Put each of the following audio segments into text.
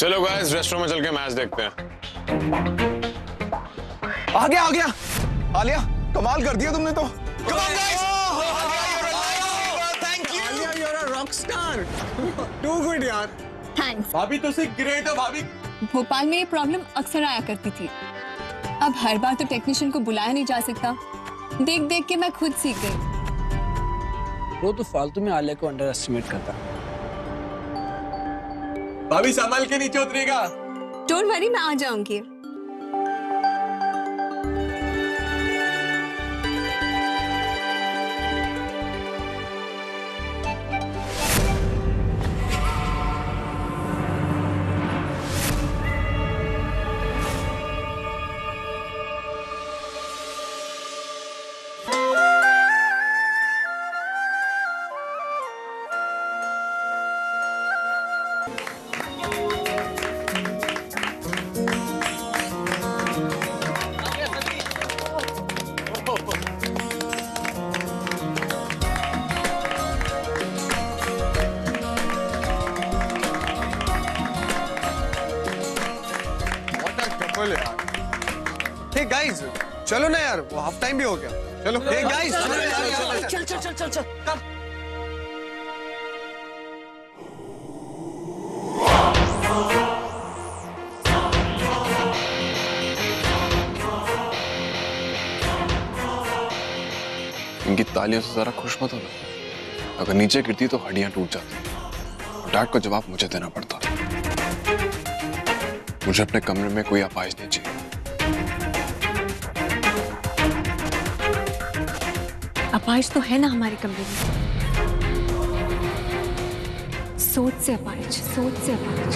चलो guys restaurant में चल के मैच देखते हैं। आ गया आलिया, कमाल कर दिया तुमने तो। Come on guys! Thank you! Alia, you're a rock star. Too good यार। थैंक्स। भाभी तो सिर्फ ग्रेट हो भाभी। भोपाल में ये प्रॉब्लम अक्सर आया करती थी। अब हर बार तो टेक्नीशियन को बुलाया नहीं जा सकता। देख देख के मैं खुद सीख गई। वो तो फालतू में आलिया को अंडर एस्टिमेट करता। भाभी संभल के नीचे उतरेगा। डोंट वरी, मैं आ जाऊंगी। हे गाइस, चलो ना यार, वो हाफ टाइम भी हो गया। चलो हे गाइस, चल कम। इनकी तालियों से जरा खुश मत होना। अगर नीचे गिरती तो हड्डियां टूट जाती। डैड को जवाब मुझे देना पड़ता। मुझे अपने कमरे में कोई अपाहिज नहीं चाहिए। अपाहिज तो है ना हमारे कमरे में। सोच से अपाहिज, सोच से अपाहिज।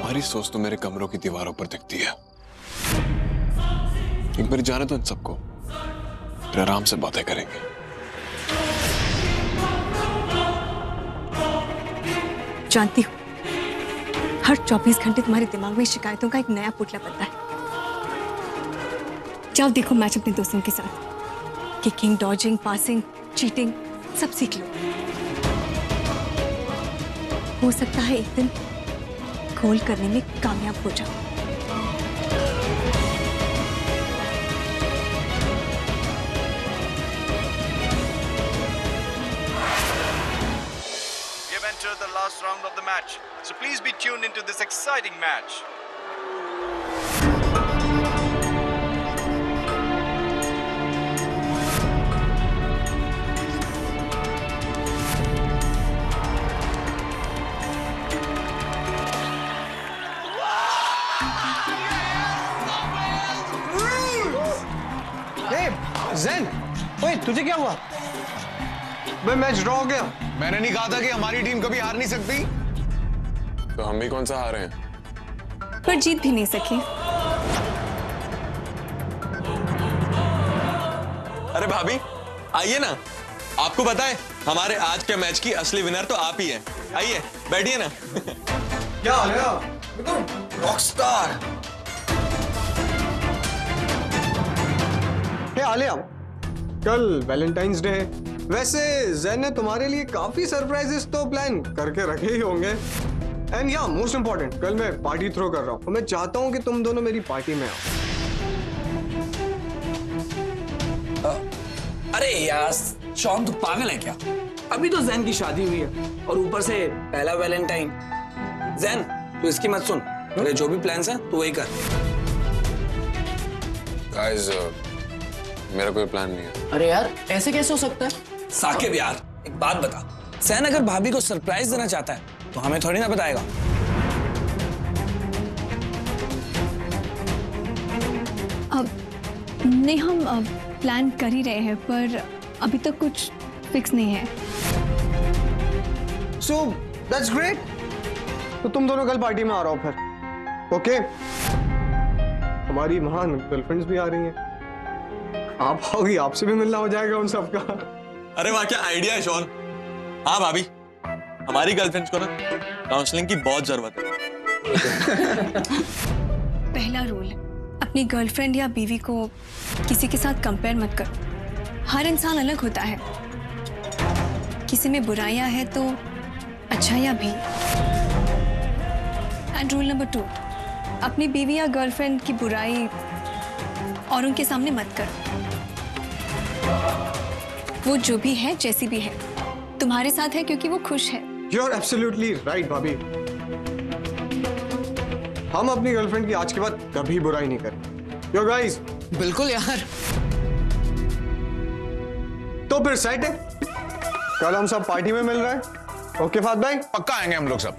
तुम्हारी सोच तो मेरे कमरों की दीवारों पर दिखती है। एक बार जाने दो इन सबको, फिर आराम से बातें करेंगे। जानती हूँ, हर 24 घंटे तुम्हारे दिमाग में शिकायतों का एक नया पुतला बनता है। जाओ देखो मैच अपने दोस्तों के साथ। किकिंग, डॉजिंग, पासिंग, चीटिंग सब सीख लो। हो सकता है एक दिन गोल करने में कामयाब हो जाओ। We have entered the last round of the match, so please be tuned into this exciting match. ज़ैन, ओए तुझे क्या हुआ? भाई मैच ड्रॉ हो गया। मैंने नहीं कहा था कि हमारी टीम कभी हार नहीं सकती। तो हम भी कौन सा हारे हैं? पर जीत भी नहीं सके। अरे भाभी आइए ना, आपको पता है हमारे आज के मैच की असली विनर तो आप ही हैं। आइए बैठिए ना। क्या हाल है? रॉकस्टार। हे आलिया, कल वैलेंटाइंस डे है। वैसे ज़ैन ने तुम्हारे लिए काफी सरप्राइजेस तो प्लान करके रखे ही होंगे। एंड या मोस्ट इम्पोर्टेंट, कल मैं पार्टी थ्रो कर रहा हूँ। मैं चाहता हूँ कि तुम दोनों मेरी पार्टी में आओ। अरे यार शॉन तू पागल है क्या? अभी तो जैन की शादी हुई है और ऊपर से पहला वैलेंटाइन। जैन तू इसकी मत सुन, तेरे जो भी प्लान्स हैं तू वही कर। गाइस मेरा कोई प्लान नहीं है। अरे यार ऐसे कैसे हो सकता है? साकिब यार एक बात बता, जैन अगर भाभी को सरप्राइज देना चाहता है तो हमें थोड़ी ना बताएगा। अब नहीं, हम प्लान कर ही रहे हैं पर अभी तक कुछ फिक्स नहीं है। So that's great. तो तुम दोनों कल पार्टी में आ रहा हो फिर? ओके हमारी महान गर्लफ्रेंड्स भी आ रही हैं, आप आओगी, आपसे भी मिलना हो जाएगा उन सबका। अरे वाह क्या आइडिया है शॉन। हाँ भाभी, हमारी गर्लफ्रेंड्स को ना काउंसलिंग की बहुत जरूरत है। पहला रूल, अपनी गर्लफ्रेंड या बीवी को किसी के साथ कंपेयर मत करो। हर इंसान अलग होता है, किसी में बुराइयां हैं तो अच्छाइयां भी। एंड रूल नंबर 2, अपनी बीवी या गर्लफ्रेंड की बुराई और उनके सामने मत करो। वो जो भी है, जैसी भी है, तुम्हारे साथ है क्योंकि वो खुश है। यू आर एब्सोल्युटली राइट भाभी। हम अपनी गर्लफ्रेंड की आज के बाद कभी बुराई नहीं करें। यो गाइस, बिल्कुल यार। तो फिर सेट है, कल हम सब पार्टी में मिल रहे हैं। ओके फात भाई? पक्का आएंगे हम लोग सब।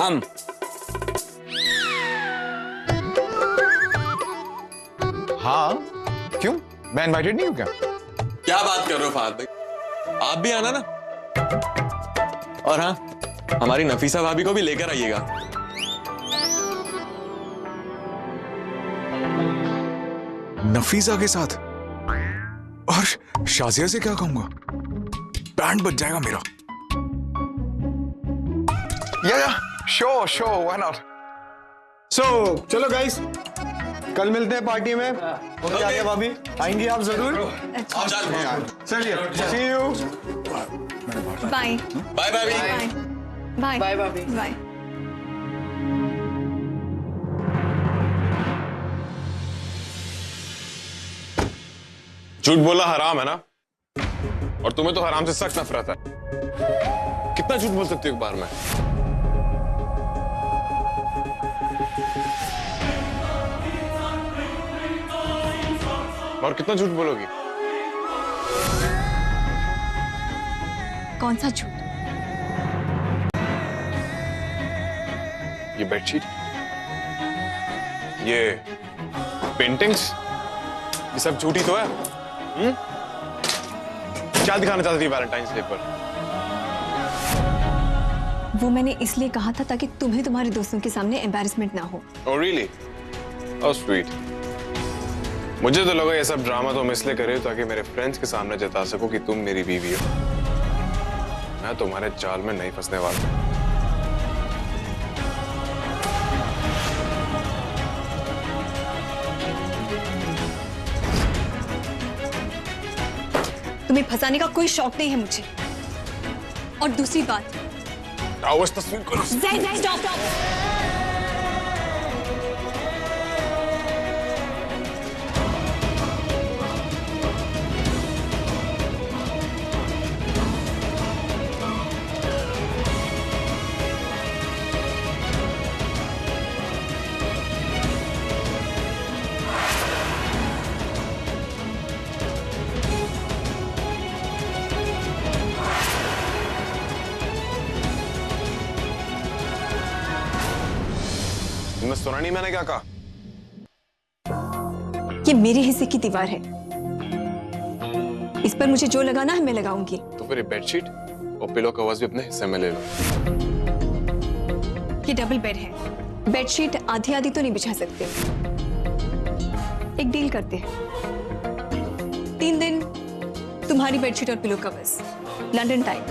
हम हाँ क्यों, मैं इनवाइटेड नहीं हूँ क्या? क्या बात कर रहे हो फहद भाई, आप भी आना ना। और हाँ, हमारी नफीसा भाभी को भी लेकर आइएगा। नफीसा के साथ? और शाजिया से क्या कहूंगा? बैंड बज जाएगा मेरा। या शो व्हाई नॉट। सो चलो गाइस, कल मिलते हैं पार्टी में। ओके आगे भाभी, आएंगी आप जरूर। चलिए, सी यू। बाय बाय भाभी। बाय बाय बाय भाभी। बाय। झूठ बोला हराम है ना, और तुम्हें तो हराम से सख्त नफरत है। कितना झूठ बोल सकती हो एक बार में? और कितना झूठ बोलोगी? कौन सा झूठ? ये बेडशीट, ये पेंटिंग्स, ये सब झूठी तो है। क्या दिखाना चाहती थी वैलेंटाइंस डे पर? वो मैंने इसलिए कहा था ताकि तुम्हें तुम्हारे दोस्तों के सामने एम्बैरेसमेंट ना हो। Oh really? Oh sweet. मुझे तो लगा ये सब ड्रामा तुम इसलिए करे ताकि मेरे फ्रेंड्स के सामने जता सको कि तुम मेरी बीवी हो। मैं तुम्हारे जाल में नहीं फंसने वाला। तुम्हें फंसाने का कोई शौक नहीं है मुझे। और दूसरी बात, आओ इस तस्वीर को। स्टॉप। तुमने सुना नहीं मैंने क्या कहा? ये मेरे हिस्से की दीवार है, इस पर मुझे जो लगाना है मैं लगाऊंगी। तो फिर ये बेडशीट और पिलो कवर्स भी अपने हिस्से में ले लो। ये डबल बेड है, बेडशीट आधी आधी तो नहीं बिछा सकते। एक डील करते हैं, 3 दिन तुम्हारी बेडशीट और पिलो कवर्स लंदन टाइम,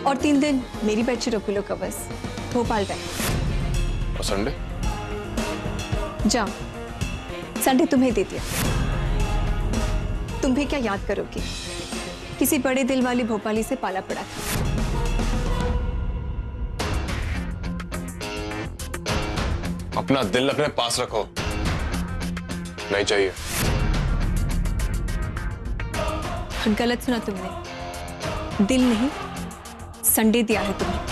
और 3 दिन मेरी बेडशीट और पिलो कवर्स भोपाल टाइम। और संडे? जाओ, संडे तुम्हें दे दिया। तुम भी क्या याद करोगे, किसी बड़े दिल वाली भोपाली से पाला पड़ा था। अपना दिल अपने पास रखो, नहीं चाहिए। गलत सुना तुमने, दिल नहीं संडे दिया है तुम्हें।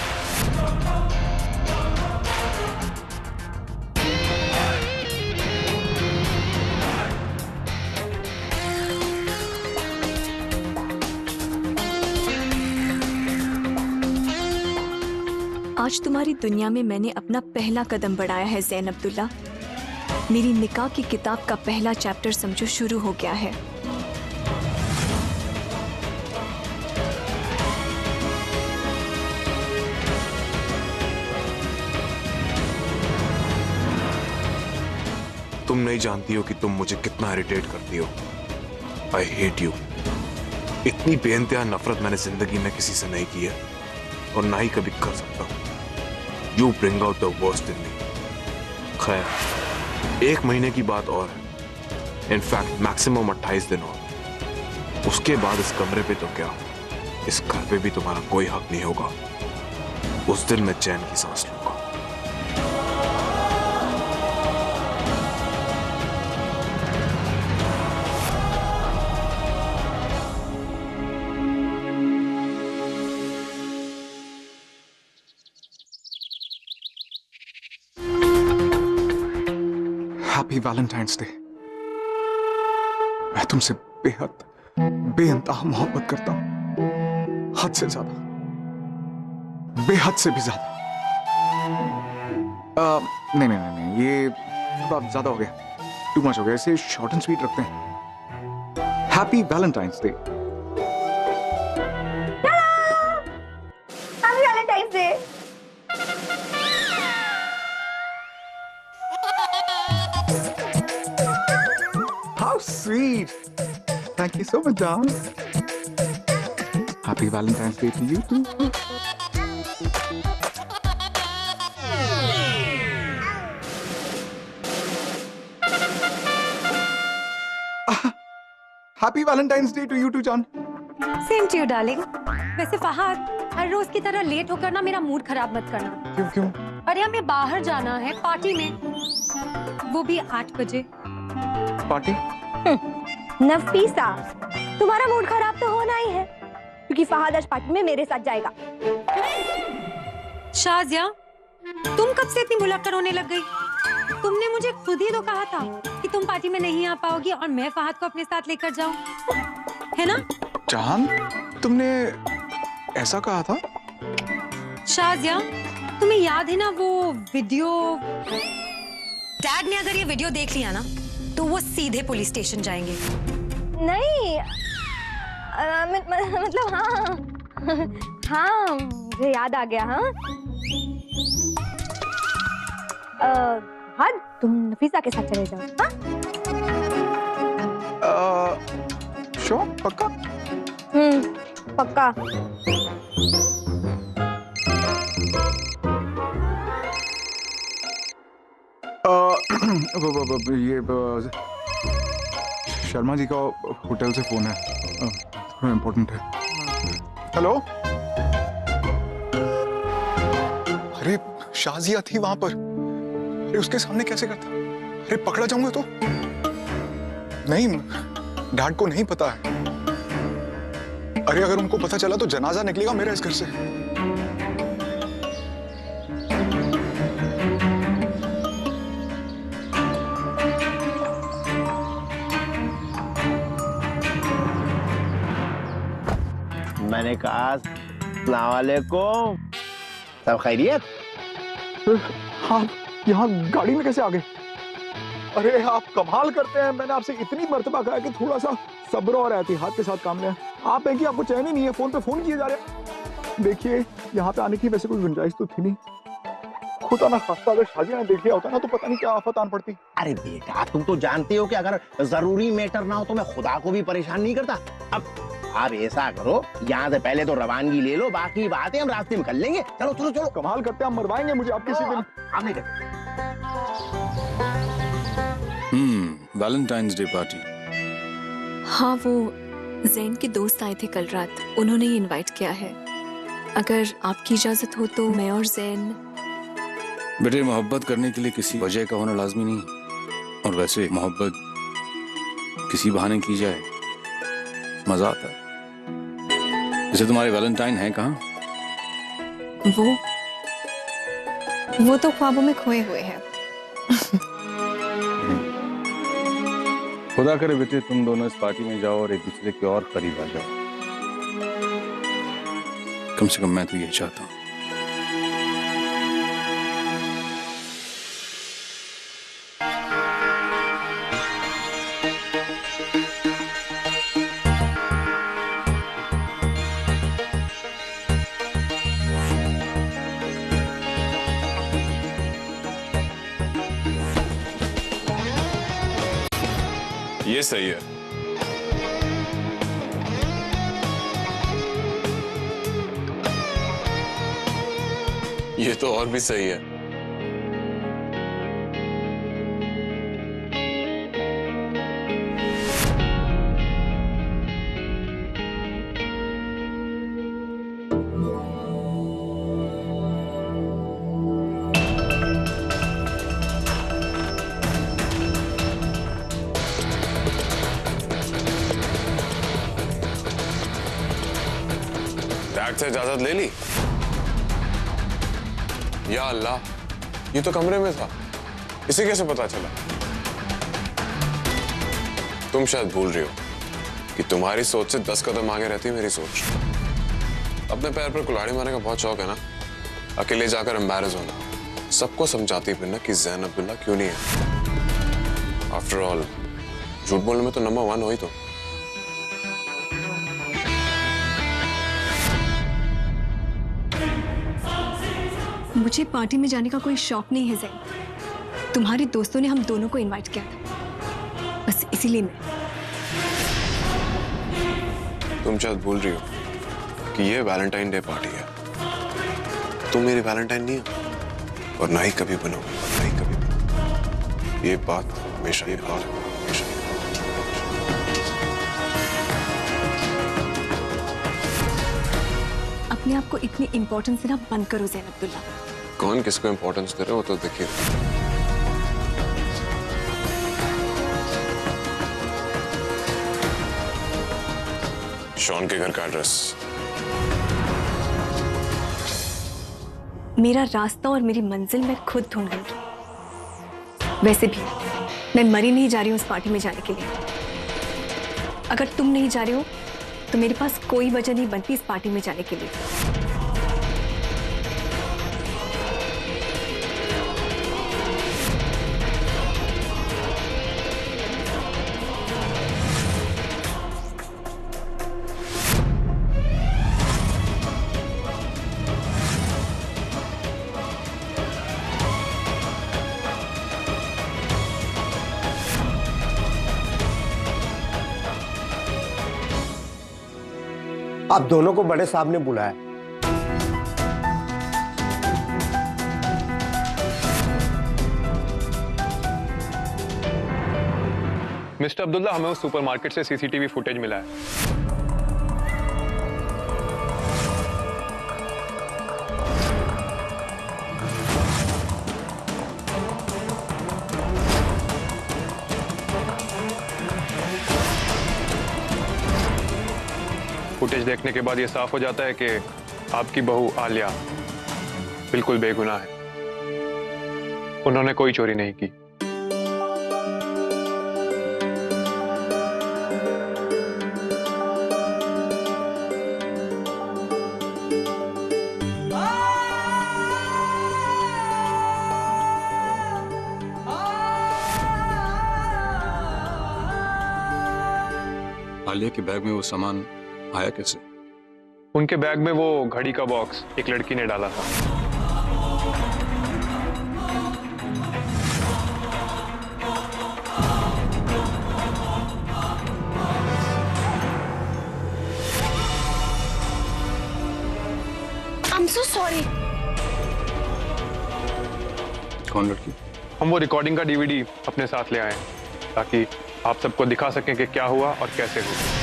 आज तुम्हारी दुनिया में मैंने अपना पहला कदम बढ़ाया है ज़ैन अब्दुल्ला। मेरी निकाह की किताब का पहला चैप्टर समझो शुरू हो गया है। तुम नहीं जानती हो कि तुम मुझे कितना इरिटेट करती हो। I hate you. इतनी बेइंतहा नफरत मैंने जिंदगी में किसी से नहीं की है और ना ही कभी कर सकता हूं। You bring out the worst in me. खैर, 1 महीने की बात और है, इनफैक्ट मैक्सिमम 28 दिन और उसके बाद इस कमरे पे तो क्या, इस घर पे भी तुम्हारा कोई हक नहीं होगा। उस दिन मैं चैन की सांस लूंगा। Happy Valentine's day. मैं तुमसे बेहद बेइंतहा मोहब्बत करता हूं, हद से ज्यादा, बेहद से भी ज्यादा। नहीं, ये थोड़ा ज्यादा हो गया, टू मच हो गया। इसे शॉर्ट एंड स्वीट रखते हैं। Happy Valentine's day. Happy Valentine's day. How sweet! Thank you so much, John. Happy Valentine's Day to you too. Happy Valentine's Day to you too, John. Same to you darling. वैसे फहद, हर रोज की तरह late होकर ना मेरा mood खराब मत करना। क्यों? अरे हमें बाहर जाना है पार्टी में, वो भी 8 बजे। पार्टी? नफीसा, तुम्हारा मूड खराब तो होना ही है क्योंकि फहद आज पार्टी में मेरे साथ जाएगा। शाजिया, तुम कब से इतनी भुलक्कड़ होने लग गई? तुमने मुझे खुद ही तो कहा था कि तुम पार्टी में नहीं आ पाओगी और मैं फहद को अपने साथ लेकर जाऊं, है ना? जान, तुमने ऐसा कहा था? शाजिया, तुम्हें याद है ना वो वीडियो? डैड ने अगर ये वीडियो देख लिया ना तो वो सीधे पुलिस स्टेशन जाएंगे। नहीं, मतलब हाँ, मुझे याद आ गया। हाँ, तुम नफीसा के साथ चले जाओ। हाँ, श्योर, पक्का? पक्का। ये शर्मा जी का होटल से फोन है, थोड़ा इम्पोर्टेंट है। हेलो? अरे शाजिया थी वहां पर। अरे उसके सामने कैसे करता? अरे पकड़ा जाऊंगा तो? नहीं, डैड को नहीं पता है। अरे अगर उनको पता चला तो जनाजा निकलेगा मेरा इस घर से। मैंने कहा अस्सलाम वालेकुम, सब खैरियत? हाँ, यहाँ गाड़ी में कैसे आ गए? अरे आप कमाल करते हैं। मैंने आपसे इतनी मर्तबा कहा कि थोड़ा सा सब्र और एहतियात के साथ काम लें। आप हैं कि आपको चैन ही नहीं है, फोन पे फोन किए जा रहे हैं। देखिए, यहाँ पे आने की वैसे कोई गुंजाइश तो थी नहीं। खुदा ना खास्ता अगर शाजिया ने देख लिया होता ना तो पता नहीं क्या आफत आन पड़ती। अरे बेटा, तुम तो जानते हो कि अगर जरूरी मैटर ना हो तो मैं खुदा को भी परेशान नहीं करता। अब आप ऐसा करो, यहाँ से पहले तो रवानगी ले लो, बाकी बातें हम रास्ते में कर लेंगे। चलो चलो चलो। कमाल करते हैं, आप मरवाएंगे मुझे आप किसी दिन। आप नहीं करते। Valentine's day party. हाँ, वो ज़ैन के दोस्त आए थे कल रात, उन्होंने ही इनवाइट किया है। अगर आपकी इजाजत हो तो मैं और ज़ैन। बेटे, मोहब्बत करने के लिए किसी वजह का होना लाजमी नहीं, और वैसे मोहब्बत किसी बहाने की जाए मजा आता है। जैसे तुम्हारे वैलेंटाइन है कहाँ? वो तो ख्वाबों में खोए हुए हैं। खुदा करे बेटे तुम दोनों इस पार्टी में जाओ और एक दूसरे के और करीब आ जाओ। कम से कम मैं तो यही चाहता हूँ। ये सही है। ये तो और भी सही है। डैड से इजाजत ले ली? या अल्लाह, ये तो कमरे में था, इसे कैसे पता चला? तुम शायद भूल रही हो कि तुम्हारी सोच से 10 कदम आगे रहती है मेरी सोच। अपने पैर पर कुल्हाड़ी मारने का बहुत शौक है ना, अकेले जाकर एम्बैरेस होना, सबको समझाती फिरना कि ज़ैन अब्दुल्ला क्यों नहीं है। आफ्टर ऑल झूठ बोलने में तो नंबर 1 हो ही तो। मुझे पार्टी में जाने का कोई शौक नहीं है ज़ैन। तुम्हारे दोस्तों ने हम दोनों को इनवाइट किया था, बस इसीलिए मैं। तुम शायद भूल रही हो कि ये वैलेंटाइन डे पार्टी है। तुम मेरी वैलेंटाइन नहीं हो और ना ही कभी बनोगे, और ना ही कभी बनोगे। ये बात हमेशा याद रखो, हमेशा। अपने आप को इतनी इंपॉर्टेंस देना बंद करो ज़ैन अब्दुल्ला। कौन किसको इंपॉर्टेंस दे रहे हो तो देखिए। शॉन के घर का एड्रेस। मेरा रास्ता और मेरी मंजिल मैं खुद ढूंढ लूंगी। वैसे भी मैं मरी नहीं जा रही हूँ उस पार्टी में जाने के लिए। अगर तुम नहीं जा रहे हो तो मेरे पास कोई वजह नहीं बनती इस पार्टी में जाने के लिए। आप दोनों को बड़े साहब ने बुलाया। मिस्टर अब्दुल्ला, हमें उस सुपरमार्केट से सीसीटीवी फुटेज मिला है। फुटेज देखने के बाद ये साफ हो जाता है कि आपकी बहू आलिया बिल्कुल बेगुनाह है। उन्होंने कोई चोरी नहीं की। आलिया के बैग में वो सामान आया कैसे? उनके बैग में वो घड़ी का बॉक्स एक लड़की ने डाला था। I'm so sorry. कौन लड़की? हम वो रिकॉर्डिंग का डीवीडी अपने साथ ले आए हैं ताकि आप सबको दिखा सकें कि क्या हुआ और कैसे हुआ।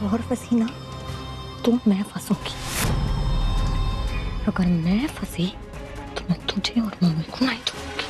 और फंसी ना तो मैं फंसूंगी। अगर मैं फंसी तो मैं तुझे और मम्मी को नहीं दूंगी।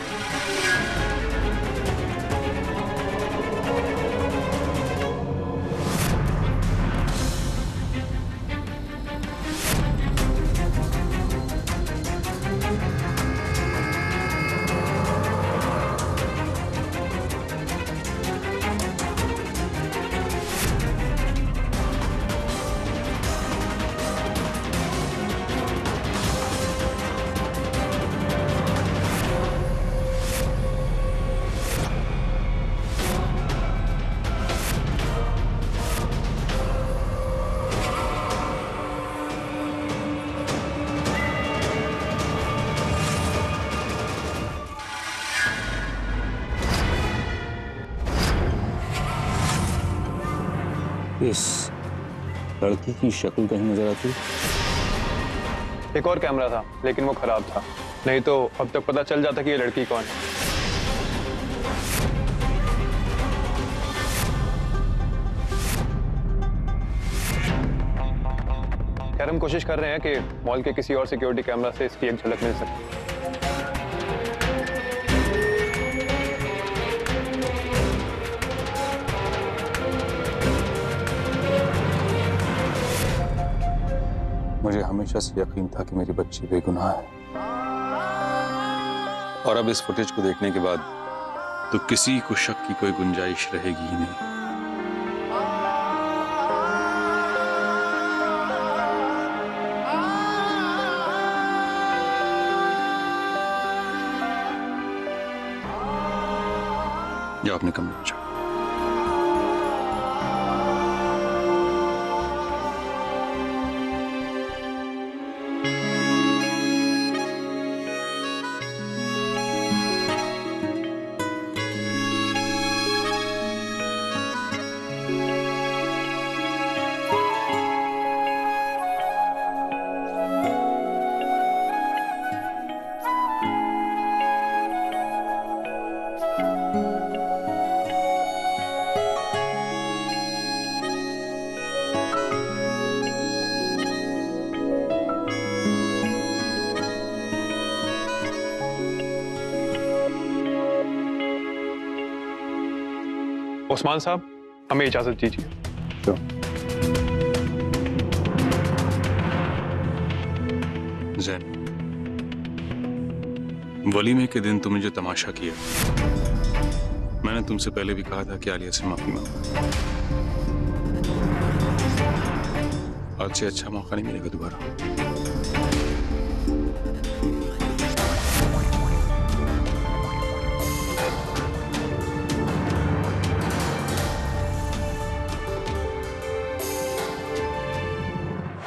इस लड़की की शक्ल कहीं नजर आती है? एक और कैमरा था लेकिन वो खराब था, नहीं तो अब तक पता चल जाता कि ये लड़की कौन है। खैर हम कोशिश कर रहे हैं कि मॉल के किसी और सिक्योरिटी कैमरा से इसकी एक झलक मिल सके। मुझे हमेशा से यकीन था कि मेरी बच्ची बेगुनाह है, और अब इस फुटेज को देखने के बाद तो किसी को शक की कोई गुंजाइश रहेगी ही नहीं। जाओ अपने कमरे में जाओ। उस्मान साहब, हमें इजाजत दीजिए। ज़ैन, वलीमे के दिन तुमने जो तमाशा किया, मैंने तुमसे पहले भी कहा था कि आलिया से माफी मांगो। आज से अच्छा मौका नहीं मिलेगा दोबारा।